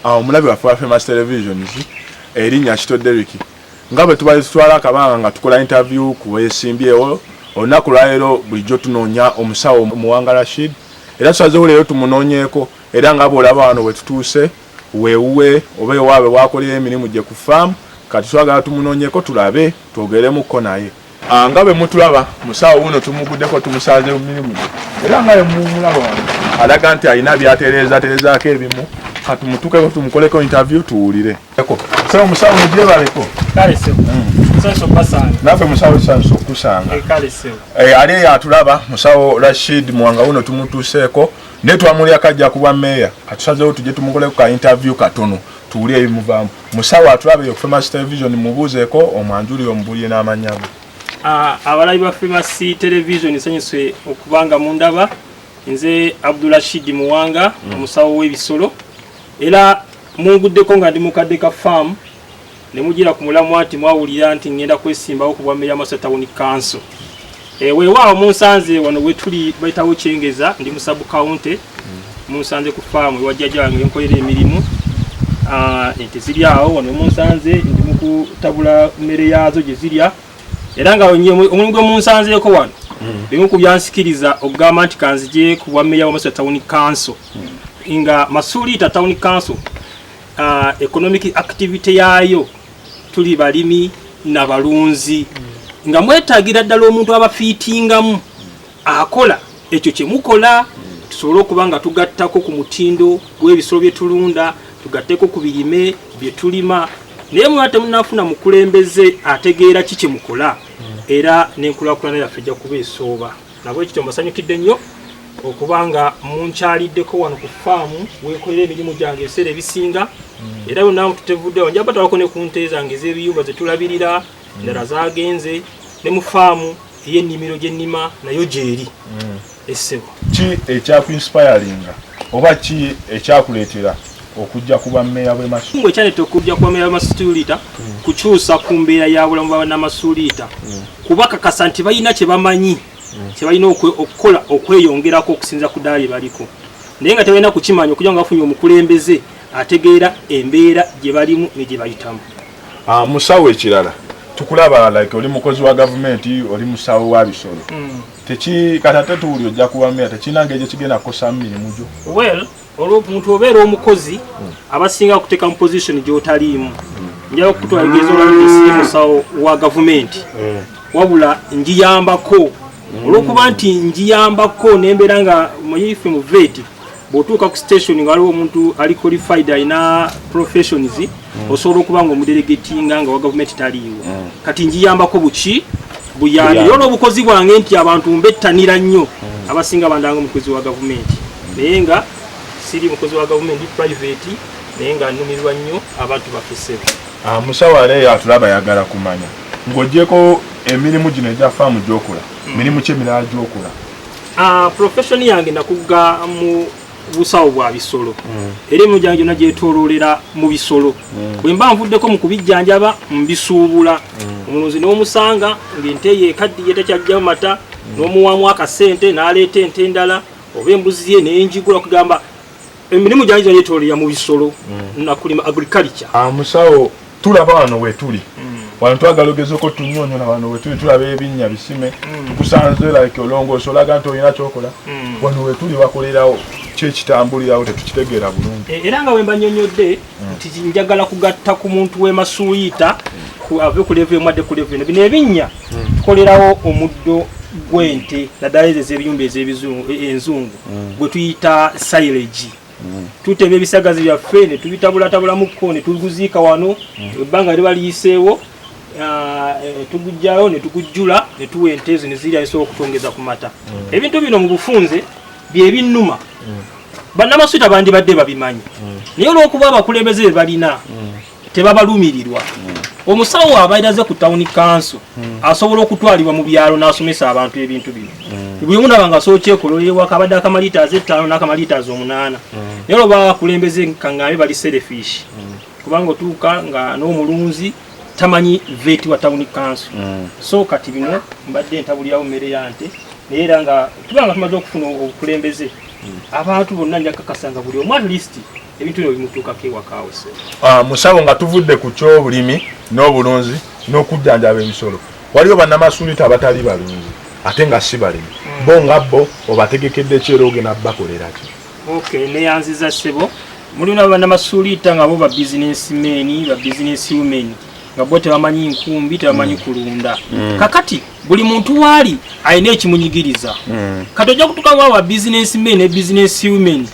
omulabi waffe Famous Television erinnya Kito Derrick nga bwe tuba tutwala akabanga nga tukola interview ku weesimbyewo olunaku lwaleero bulijjo tunoonya omusawo Muwanga Rashid era tusazeewo leero tumunoonyeeko era nga bw'olaba wano bwe tutuuse weewuwe oba ewaabe waakolera emirimu gye ku faamu kati twagala tumunoonyeeko tulabe twogeremukko naye nga bwe mutulaba musawo wuno tumuguddeko tumusaze mu mirimu gye era nga yemumulaba wano alaga nti alina byatereezatereezaako ebimu kati tumutukeko tumukoleko interview tuwulire sebo musawo mugyebaleko naffe musawo tusanso okusanga ali eyo atulaba musawo Rashid Muwanga wuno tumutuuseeko naye twamulya kajja kuba meeya katusazeewo tujje tumukoleko ka interview katono tuwulye ebimuvaamu musawo atulaba eyo ku Famous Television mubuuzeeko omwanjuli omubulye n'amannya ge abalabi ba Famous Television nsanyuse okubanga mundaba nze Abdul Rashid Muwanga omusawo w'ebisolo era munguddeko nga ndi mukadde ka farm ne mugira ku mulamu ati mwawulira nti ngenda kwesimbawo ku bwa Meya Maswa Town Council weewaawo munsanze wano we tuli bayitawo Kyengeza ndi mu sub county munsanze ku farm ewajjajja wange nkolera emirimu ente ziri awo wano munsanze ndi mu kutabula mmere yaazo gye zirya era nga omulimu gwe munsanzeeko wano bimu ku byansikiriza okugamba nti kanzije ku bwa Meya Maswa Town Council nga Masuliita Town Council economic activity yaayo tuli balimi na balunzi nga mwetagira ddala omuntu abafiitingamu akola ekyo kye mukola tusobole okuba nga tugattako ku mutindo gw'ebisolo bye tulunda tugatteko ku birime bye tulima naye muba temunafuna mukulembeze ategeera ki kye mukola era n'enkulaakulana yaffe ejja kuba esooba nabwe ekyo mbasanyukidde nnyo okubanga munkyaliddeko wano ku faamu weekolera emirimu gyange ebiseera ebisinga era yonna tutevuddewo njaba tawako ne ku nte zange ez'ebiyumba ze tulabirira endala zagenze ne mu faamu ey'ennimiro gye nnima nayo gyeri essebo ki ekyakuinspiringa oba ki ekyakuleetera okujja kuba Meya bwe Masuliita ekyaneta okujja kuba Meya Masuliita kukyusa ku mbeera ya bulamu bw'Abannamasuliita kubakakasa nti balina kye bamanyi kye balina okukola okweyongerako okusinza ku ddaala baliko naye nga tebalina kukimanya okujja nga bafunye omukulembeze ategeera embeera gye balimu ne gye bayitamu. Musawo ekirala tukulaba like oli mukozi wa gavumenti oli musawo wa bisolo katate tuwuli ojja kuba Meya tekinange ekyo kigenda kukosa mirimu gyo well omuntu obeera omukozi abasinga kuteeka mu position gy'otaliimu njala okutwaligeeza olwalesi musawo wa gavumenti wabula njiyambako olwokuba nti njiyambako nembeera nga muyife mu vet bw'otuuka ku station nga waliwo omuntu ali qualified alina professions osobola okuba nga omudelegatinga nga wa gavumenti taliiwo kati njiyambako buki buyambi olwo obukozi bwange nti abantu mbettanira nnyo abasinga bandanga omukozi wa gavumenti naye nga siri mukozi wa gavumenti private naye nga nnumirwa nnyo abantu bafesebe. Musawo aleeyo atulaba yagala kumanya ng'oggyeko emirimu gino egya faamu gy'okola mirimu ki emirala gy'okola? Profession yange nakuga mu busawo bwa bisolo era emirimu gyange gyonna gyetooloolera mu bisolo bwe mba nvuddeko mu kubijjanjaba mbisuubula omulunzi n'omusanga ng'ente ye ekaddiye tekyajjamu mata n'omuwamu akasente n'aleeta ente endala oba embuzi ye n'enjigula kugamba emirimu gyange gyonna gyetooloolera mu bisolo nakulima agriculture. Musawo tulaba wano wetuli wano twagala ogezeeko tunyonyola wano wetuli tulaba ebinnya bisime tukusanze like olongoosa olaga nti olina kyokola wano wetuli bakolerawo kyekitambulirawo tetukitegeera bulungi era nga wemba nnyonnyodde nti njagala kugatta ku muntu w'e Masuliita ave ku level emu adde ku level eno bino ebinnya tukolerawo omuddo gw'ente naddala ezo ez'ebiyumba enzungu gwe tuyita silage tutema ebisagazi byaffe ne tubitabulatabulamuko ne tuguziika wano ebbanga liba liyiseewo tugujjayo ne tugujjula ne tuwa ente ezo ne zirya esobola okutwongeza ku mata ebintu bino mu bufunze bye binnuma bannamasuliita bandibadde babimanyi naye olw'okuba abakulembeze be balina tebabalumirirwa omusawo abairaze ku Town Council asobola okutwalibwa mu byalo n'asomesa abantu ebintu bino buli omu naba nga asookyekololebwa akabadde akamaliitaazi 5 n'akamaliitaazi 8 naye olwo bakulembeze kangambe bali selfish kubanga otuuka nga n'omulunzi tamanyi vet wa Town Council so kati bino mbadde ntabulirawo mmere ya nte naye era nga tubanga tumaze okufuna obukulembeze abantu bonna njakakasa nga buli omu at least ebintu bino bimutuukako ewakaawe. Musawo nga tuvudde ku ky'obulimi n'obulunzi n'okujjanjaba ebisolo, waliwo bannamasuulita abatali balunzi ate nga si balimi, bo nga bo obategekedde kyero ogenda bakolera ki? Okay, neyanziza ssebo, mulina bannamasuulita nga bo ba businessmen, ba business women, nga bo tebamanyi nkumbi, tebamanyi kulunda. Kakati buli muntu waali alina ekimunyigiriza. Kati ojja kutuuka wa ba businessmen ne business women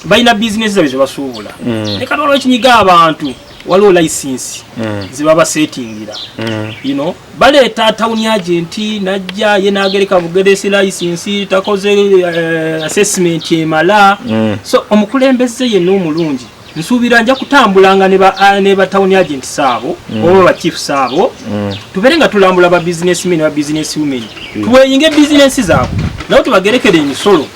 balina business zaabwe ze basuubula. Ne kati waliwo ekinyiga abantu, waliwo license zibaba settingira. You know, baleeta town agent najja ye n'agereka bugeresi license takoze assessment emala. So omukulembeze ye n'omulungi nsuubira nja kutambulanga ne ba town agent saabo oba ba chief saabo tubere nga tulambula ba businessmen ba business women tuweyinge business zaabo nawo tubagerekere emisolo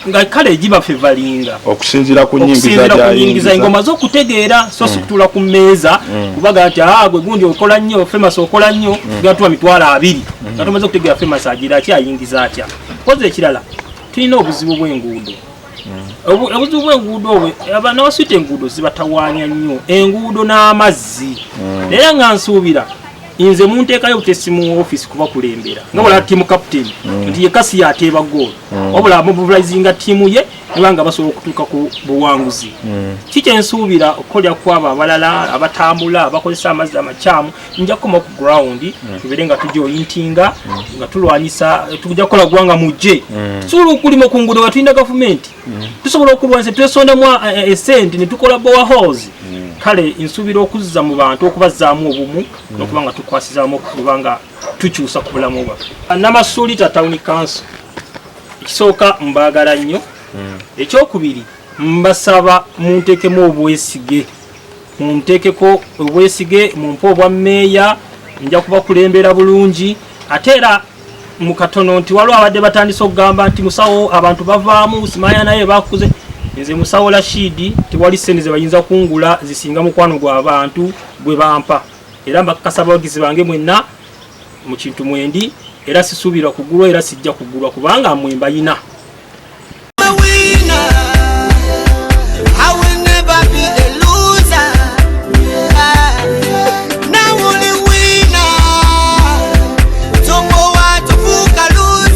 nga kale ejiba fevalinga okusinzira ku nyingiza engoma z'okutegeera so sikutula ku mmeeza kubaga ati gwe gundi okola nnyo famous okola nnyo gatuma mitwalo 2 nga tumaze okutegeera famous agira ki ayingiza atya koze ekirala tulina obuzibu bw'enguudo. Obuzibu bw'enguudo abaana basuite enguudo zibatawaanya nnyo enguudo n'amazzi era nga nsuubira inze munteekayo butesi mu office kuba kulembera nga wala team captain nti ye kasi yateeba goal obula mobilizinga tiimu ye nibanga basobola okutuuka ku buwanguzi kiki ensuubira okukolera kwabo abalala abatambula abakozesa amazzi amakyamu nja kukoma ku ground tubere nga tujoyintinga nga tulwanyisa tujja kukola gwanga mujje tusobola okulima ku nguudo nga tulina gavumenti tusobola okulwanyisa twesondamu esente ne tukola boreholes kale nsubira okuzza mu bantu okubazaamu obumu n'okubanga tukwasizaamu okubanga tukyusa ku bulamu bwaffe. Namasuulita town council ekisooka mbaagala nnyo, ekyokubiri mbasaba munteekemu obwesige, munteekeko obwesige mumpe obwa mmeeya nja kubakulembera bulungi ate era mu katono nti waliwo abadde batandise okugamba nti musawo abantu bavaamu simanya naye bakuze. Nze Musawo Rashid tewali sente ze bayinza kungula zisinga mukwano gwa abantu bwe bampa era mbakasaba bagizi bange mwenna mu kintu mwendi era sisuubira kugulwa era sijja kugulwa kubanga mwemba yina